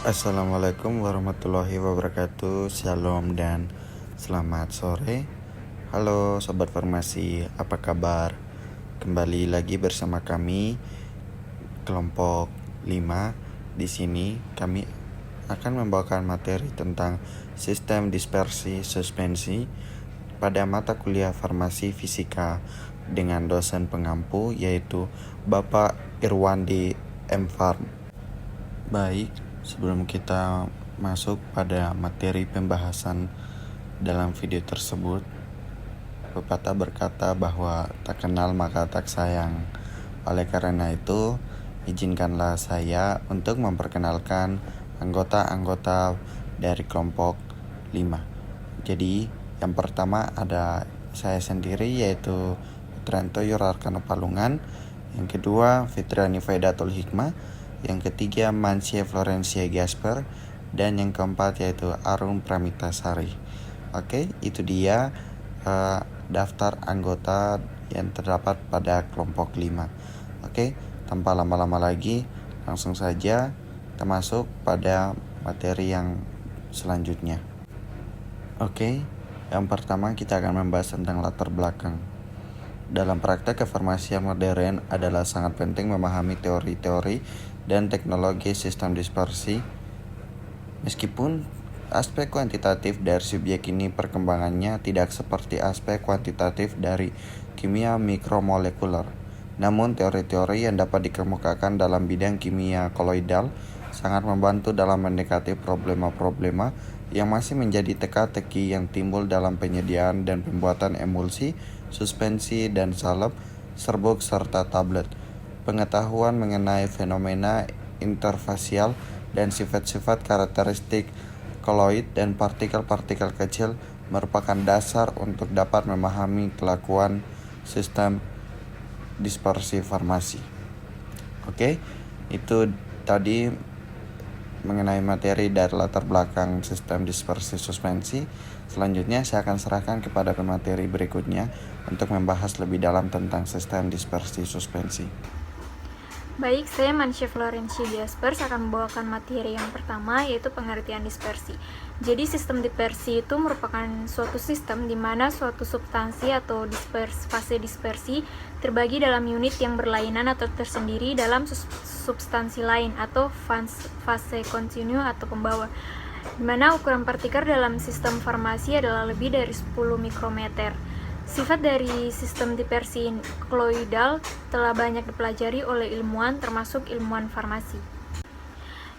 Assalamualaikum warahmatullahi wabarakatuh. Shalom dan selamat sore. Halo Sobat Farmasi, apa kabar? Kembali lagi bersama kami kelompok 5. Di sini kami akan membawakan materi tentang sistem dispersi suspensi pada mata kuliah Farmasi Fisika dengan dosen pengampu yaitu Bapak Irwandi M. Farm. Baik, sebelum kita masuk pada materi pembahasan dalam video tersebut, pepatah berkata bahwa tak kenal maka tak sayang. Oleh karena itu, izinkanlah saya untuk memperkenalkan anggota-anggota dari kelompok 5. Jadi, yang pertama ada saya sendiri yaitu Putranto Yurarkano Palungan. Yang kedua, Fitriani Faidatul Hikmah. Yang ketiga, Mancia Florencia Gasper. Dan yang keempat yaitu Arum Pramitasari. Oke, itu dia daftar anggota yang terdapat pada kelompok 5. Oke, tanpa lama-lama lagi, langsung saja kita masuk pada materi yang selanjutnya. Oke, yang pertama kita akan membahas tentang latar belakang. Dalam praktek kefarmasian modern adalah sangat penting memahami teori-teori dan teknologi sistem dispersi. Meskipun aspek kuantitatif dari subjek ini perkembangannya tidak seperti aspek kuantitatif dari kimia mikromolekuler. Namun teori-teori yang dapat dikemukakan dalam bidang kimia koloidal sangat membantu dalam mendekati problema-problema yang masih menjadi teka-teki yang timbul dalam penyediaan dan pembuatan emulsi, suspensi, dan salep, serbuk, serta tablet. Pengetahuan mengenai fenomena interfasial dan sifat-sifat karakteristik koloid dan partikel-partikel kecil merupakan dasar untuk dapat memahami kelakuan sistem dispersi farmasi. Oke, itu tadi mengenai materi dari latar belakang sistem dispersi suspensi. Selanjutnya saya akan serahkan kepada pemateri berikutnya untuk membahas lebih dalam tentang sistem dispersi suspensi. Baik, saya Mancia Florencia Gasper akan membawakan materi yang pertama, yaitu pengertian dispersi. Jadi sistem dispersi itu merupakan suatu sistem di mana suatu substansi atau fase dispersi terbagi dalam unit yang berlainan atau tersendiri dalam substansi lain atau fase kontinu atau pembawa, di mana ukuran partikel dalam sistem farmasi adalah lebih dari 10 mikrometer. Sifat dari sistem dispersi koloidal telah banyak dipelajari oleh ilmuwan termasuk ilmuwan farmasi.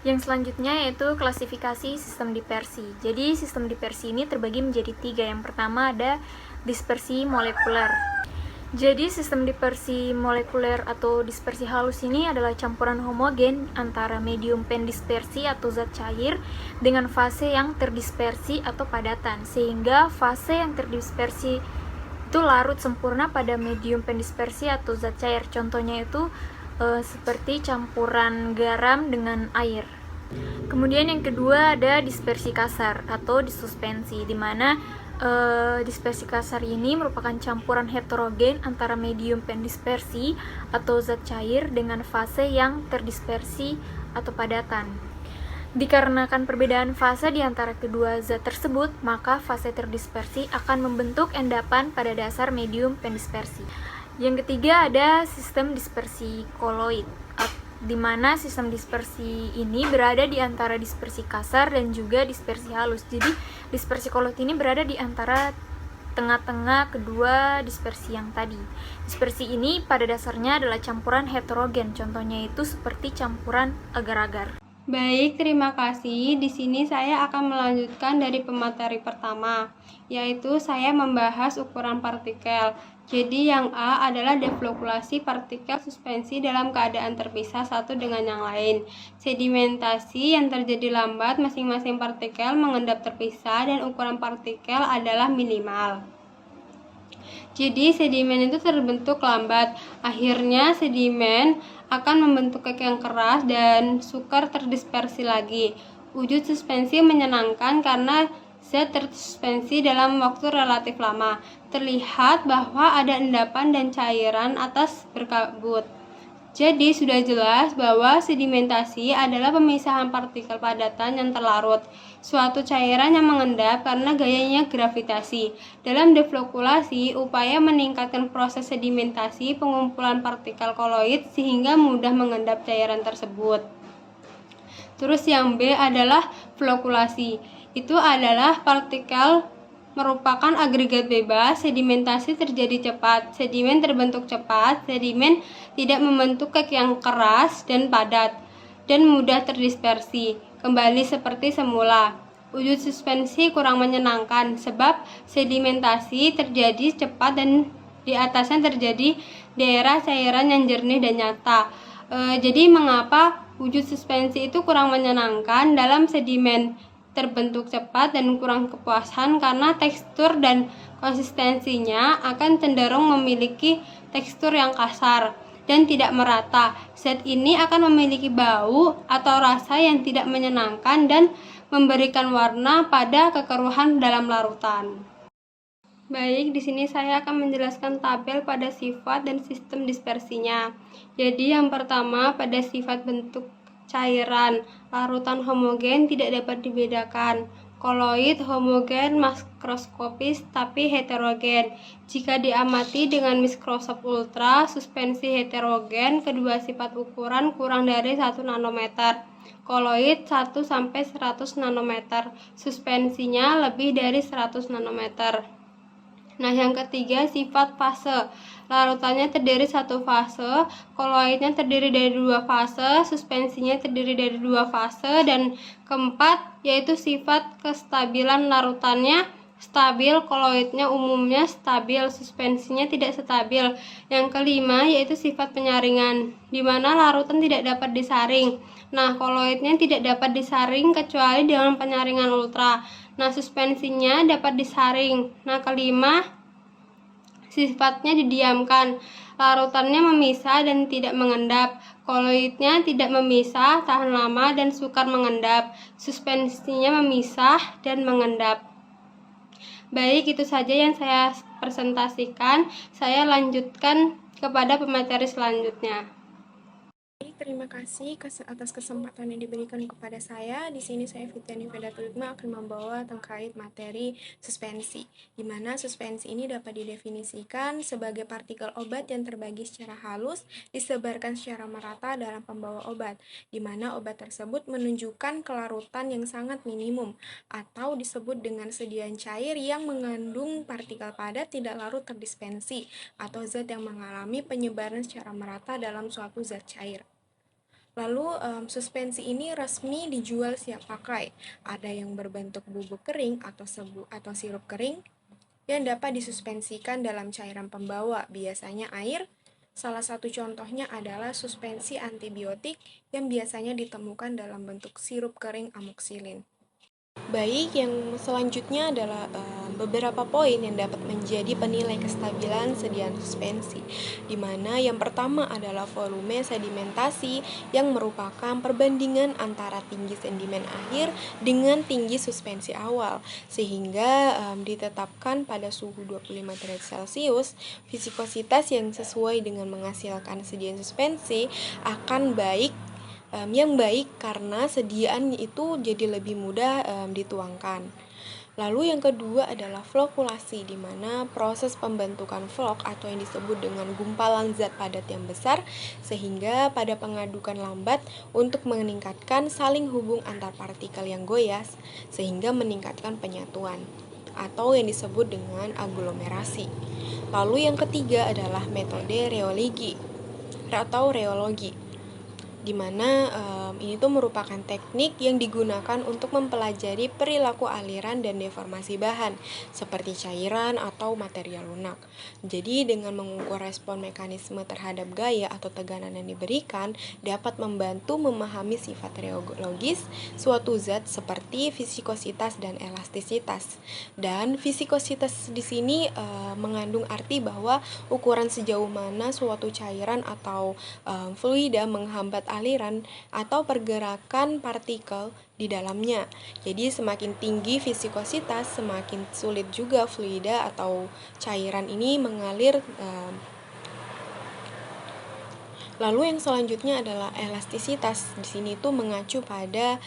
Yang selanjutnya yaitu klasifikasi sistem dispersi. Jadi sistem dispersi ini terbagi menjadi 3. Yang pertama ada dispersi molekuler. Jadi sistem dispersi molekuler atau dispersi halus ini adalah campuran homogen antara medium pendispersi atau zat cair dengan fase yang terdispersi atau padatan, sehingga fase yang terdispersi itu larut sempurna pada medium pendispersi atau zat cair. Contohnya itu seperti campuran garam dengan air. Kemudian yang kedua ada dispersi kasar atau disuspensi, di mana dispersi kasar ini merupakan campuran heterogen antara medium pendispersi atau zat cair dengan fase yang terdispersi atau padatan. Dikarenakan perbedaan fase di antara kedua zat tersebut, maka fase terdispersi akan membentuk endapan pada dasar medium pendispersi. Yang ketiga ada sistem dispersi koloid, di mana sistem dispersi ini berada di antara dispersi kasar dan juga dispersi halus. Jadi dispersi koloid ini berada di antara tengah-tengah kedua dispersi yang tadi. Dispersi ini pada dasarnya adalah campuran heterogen, contohnya itu seperti campuran agar-agar. Baik, terima kasih. Di sini saya akan melanjutkan dari pemateri pertama, yaitu saya membahas ukuran partikel. Jadi yang A adalah deflokulasi partikel suspensi dalam keadaan terpisah satu dengan yang lain. Sedimentasi yang terjadi lambat, masing-masing partikel mengendap terpisah dan ukuran partikel adalah minimal. Jadi sedimen itu terbentuk lambat. Akhirnya sedimen akan membentuk kek yang keras dan sukar terdispersi lagi. Wujud suspensi menyenangkan karena zat tersuspensi dalam waktu relatif lama. Terlihat bahwa ada endapan dan cairan atas berkabut. Jadi sudah jelas bahwa sedimentasi adalah pemisahan partikel padatan yang terlarut, suatu cairan yang mengendap karena gayanya gravitasi. Dalam deflokulasi, upaya meningkatkan proses sedimentasi pengumpulan partikel koloid sehingga mudah mengendap cairan tersebut. Terus yang B adalah flokulasi. Itu adalah partikel merupakan agregat bebas, sedimentasi terjadi cepat, sedimen terbentuk cepat, sedimen tidak membentuk kek yang keras dan padat, dan mudah terdispersi, kembali seperti semula. Wujud suspensi kurang menyenangkan, sebab sedimentasi terjadi cepat dan di atasnya terjadi daerah cairan yang jernih dan nyata. Jadi mengapa wujud suspensi itu kurang menyenangkan dalam sedimen terbentuk cepat dan kurang kepuasan karena tekstur dan konsistensinya akan cenderung memiliki tekstur yang kasar dan tidak merata. Zat ini akan memiliki bau atau rasa yang tidak menyenangkan dan memberikan warna pada kekeruhan dalam larutan. Baik, di sini saya akan menjelaskan tabel pada sifat dan sistem dispersinya. Jadi yang pertama pada sifat bentuk cairan, larutan homogen tidak dapat dibedakan. Koloid homogen makroskopis tapi heterogen. Jika diamati dengan mikroskop ultra, suspensi heterogen, kedua sifat ukuran kurang dari 1 nanometer. Koloid 1 sampai 100 nanometer, suspensinya lebih dari 100 nanometer. Nah, yang ketiga sifat fase. Larutannya terdiri satu fase, koloidnya terdiri dari 2 fase, suspensinya terdiri dari 2 fase, dan keempat yaitu sifat kestabilan larutannya stabil, koloidnya umumnya stabil, suspensinya tidak stabil. Yang kelima yaitu sifat penyaringan, di mana larutan tidak dapat disaring. Nah, koloidnya tidak dapat disaring kecuali dengan penyaringan ultra. Nah, suspensinya dapat disaring. Nah, kelima, sifatnya didiamkan. Larutannya memisah dan tidak mengendap. Koloidnya tidak memisah, tahan lama, dan sukar mengendap. Suspensinya memisah dan mengendap. Baik, itu saja yang saya presentasikan. Saya lanjutkan kepada pemateri selanjutnya. Terima kasih atas kesempatan yang diberikan kepada saya. Di sini saya Fitriani Vedatulukma akan membawa terkait materi suspensi, di mana suspensi ini dapat didefinisikan sebagai partikel obat yang terbagi secara halus, disebarkan secara merata dalam pembawa obat, di mana obat tersebut menunjukkan kelarutan yang sangat minimum, atau disebut dengan sediaan cair yang mengandung partikel padat tidak larut terdispensi, atau zat yang mengalami penyebaran secara merata dalam suatu zat cair. Lalu suspensi ini resmi dijual siap pakai. Ada yang berbentuk bubuk kering atau sirup kering yang dapat disuspensikan dalam cairan pembawa, biasanya air. Salah satu contohnya adalah suspensi antibiotik yang biasanya ditemukan dalam bentuk sirup kering amoksilin. Baik, yang selanjutnya adalah beberapa poin yang dapat menjadi penilai kestabilan sediaan suspensi, di mana yang pertama adalah volume sedimentasi yang merupakan perbandingan antara tinggi sedimen akhir dengan tinggi suspensi awal, sehingga ditetapkan pada suhu 25 derajat Celcius. Viskositas yang sesuai dengan menghasilkan sediaan suspensi akan yang baik karena sediaan itu jadi lebih mudah dituangkan. Lalu yang kedua adalah flokulasi, di mana proses pembentukan flok atau yang disebut dengan gumpalan zat padat yang besar, sehingga pada pengadukan lambat untuk meningkatkan saling hubung antar partikel yang goyas, sehingga meningkatkan penyatuan atau yang disebut dengan aglomerasi. Lalu yang ketiga adalah metode reologi, di mana ini tuh merupakan teknik yang digunakan untuk mempelajari perilaku aliran dan deformasi bahan seperti cairan atau material lunak. Jadi dengan mengukur respon mekanisme terhadap gaya atau tekanan yang diberikan dapat membantu memahami sifat reologis suatu zat seperti viskositas dan elastisitas. Dan viskositas di sini mengandung arti bahwa ukuran sejauh mana suatu cairan atau fluida menghambat aliran atau pergerakan partikel di dalamnya. Jadi semakin tinggi viskositas, semakin sulit juga fluida atau cairan ini mengalir Lalu yang selanjutnya adalah elastisitas. Di sini tuh mengacu pada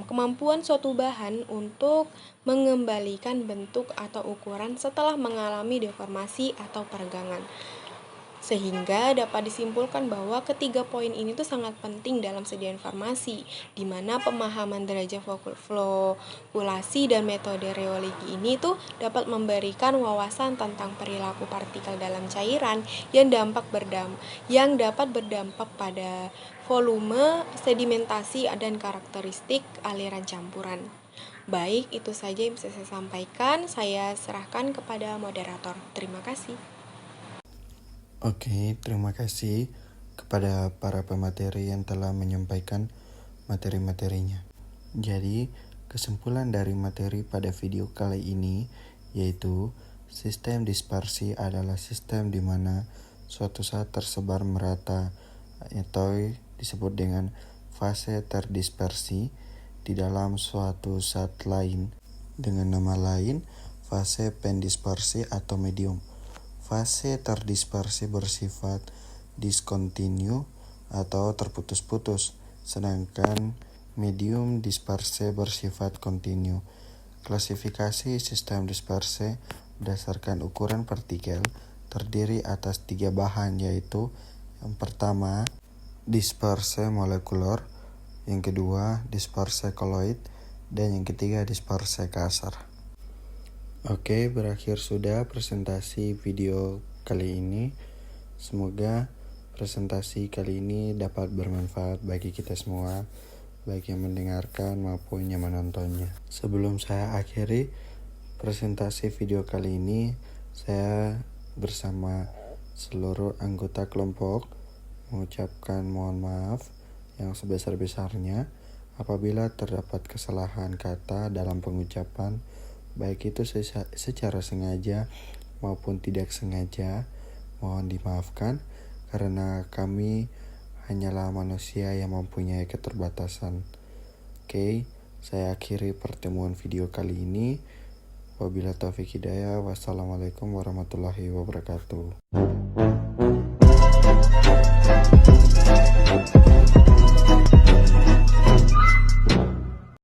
kemampuan suatu bahan untuk mengembalikan bentuk atau ukuran setelah mengalami deformasi atau peregangan. Sehingga dapat disimpulkan bahwa ketiga poin ini tuh sangat penting dalam sedia informasi, di mana pemahaman derajat flokkulasi dan metode rheology ini tuh dapat memberikan wawasan tentang perilaku partikel dalam cairan yang dapat berdampak pada volume, sedimentasi, dan karakteristik aliran campuran. Baik, itu saja yang bisa saya sampaikan. Saya serahkan kepada moderator. Terima kasih. Oke, terima kasih kepada para pemateri yang telah menyampaikan materi-materinya. Jadi, kesimpulan dari materi pada video kali ini yaitu sistem dispersi adalah sistem di mana suatu zat tersebar merata atau disebut dengan fase terdispersi di dalam suatu zat lain dengan nama lain fase pendispersi atau medium. Fase terdispersi bersifat diskontinu atau terputus-putus, sedangkan medium dispersi bersifat kontinu. Klasifikasi sistem dispersi berdasarkan ukuran partikel terdiri atas 3 bahan, yaitu yang pertama dispersi molekular, yang kedua dispersi koloid, dan yang ketiga dispersi kasar. Oke, berakhir sudah presentasi video kali ini. Semoga presentasi kali ini dapat bermanfaat bagi kita semua, baik yang mendengarkan maupun yang menontonnya. Sebelum saya akhiri presentasi video kali ini, saya bersama seluruh anggota kelompok mengucapkan mohon maaf yang sebesar-besarnya apabila terdapat kesalahan kata dalam pengucapan, baik itu secara sengaja maupun tidak sengaja. Mohon dimaafkan karena kami hanyalah manusia yang mempunyai keterbatasan. Oke, saya akhiri pertemuan video kali ini. Wabillahi taufiq hidayah. Wassalamualaikum warahmatullahi wabarakatuh.